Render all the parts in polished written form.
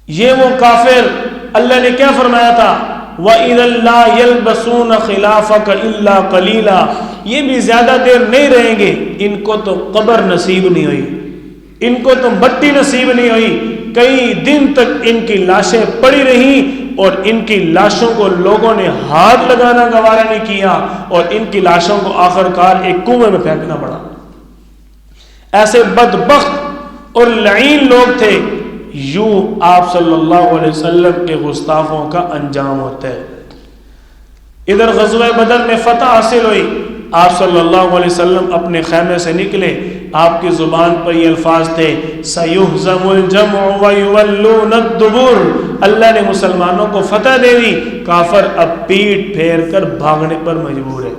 یہ وہ کافر، اللہ نے کیا فرمایا تھا؟ وَإِذًا لَا يَلْبَسُونَ خِلَافَكَ إِلَّا قَلِيلًا، یہ بھی زیادہ دیر نہیں رہیں گے، ان کو تو قبر نصیب نہیں ہوئی، ان کو تو مٹی نصیب نہیں ہوئی، کئی دن تک ان کی لاشیں پڑی رہیں اور ان کی لاشوں کو لوگوں نے ہاتھ لگانا گوارا نہیں کیا اور ان کی لاشوں کو آخر کار ایک کنویں میں پھینکنا پڑا۔ ایسے بدبخت اور لعین لوگ تھے۔ یوں آپ صلی اللہ علیہ وسلم کے گستاخوں کا انجام ہوتا ہے۔ ادھر غزوہ بدر میں فتح حاصل ہوئی، آپ صلی اللہ علیہ وسلم اپنے خیمے سے نکلے، آپ کی زبان پر یہ الفاظ تھے سَيُهْزَمُ الْجَمْعُ وَيُوَلُّونَ الدُّبُرَ، اللہ نے مسلمانوں کو فتح دے دی، کافر اب پیٹ پھیر کر بھاگنے پر مجبور ہے۔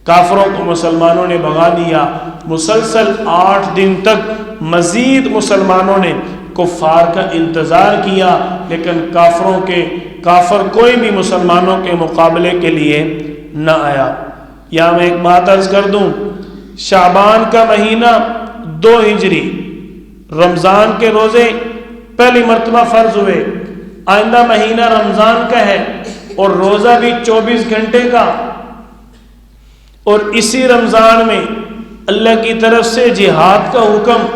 کافروں کو مسلمانوں نے بھگا دیا۔ مسلسل 8 دن تک مزید مسلمانوں نے کفار کا انتظار کیا، لیکن کافر کوئی بھی مسلمانوں کے مقابلے کے لیے نہ آیا۔ یا میں ایک بات عرض کر دوں، شعبان کا مہینہ 2 ہجری، رمضان کے روزے پہلی مرتبہ فرض ہوئے، آئندہ مہینہ رمضان کا ہے اور روزہ بھی 24 گھنٹے کا، اور اسی رمضان میں اللہ کی طرف سے جہاد کا حکم،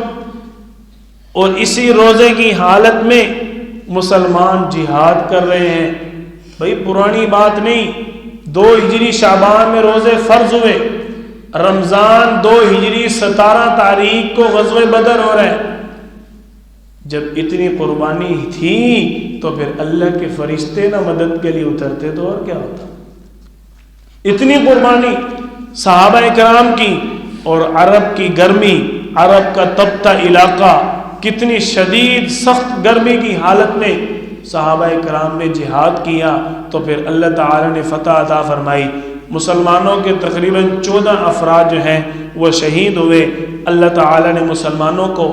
اور اسی روزے کی حالت میں مسلمان جہاد کر رہے ہیں۔ بھئی پرانی بات نہیں، 2 ہجری شعبان میں روزے فرض ہوئے، رمضان 2 ہجری 17 تاریخ کو غزوہ بدر ہو رہا ہے۔ جب اتنی قربانی تھی تو پھر اللہ کے فرشتے نہ مدد کے لیے اترتے تو اور کیا ہوتا؟ اتنی قربانی صحابہ کرام کی، اور عرب کی گرمی، عرب کا تپتا علاقہ، کتنی شدید سخت گرمی کی حالت میں صحابہ کرام نے جہاد کیا، تو پھر اللہ تعالی نے فتح عطا فرمائی۔ مسلمانوں کے تقریباً 14 افراد جو ہیں وہ شہید ہوئے۔ اللہ تعالی نے مسلمانوں کو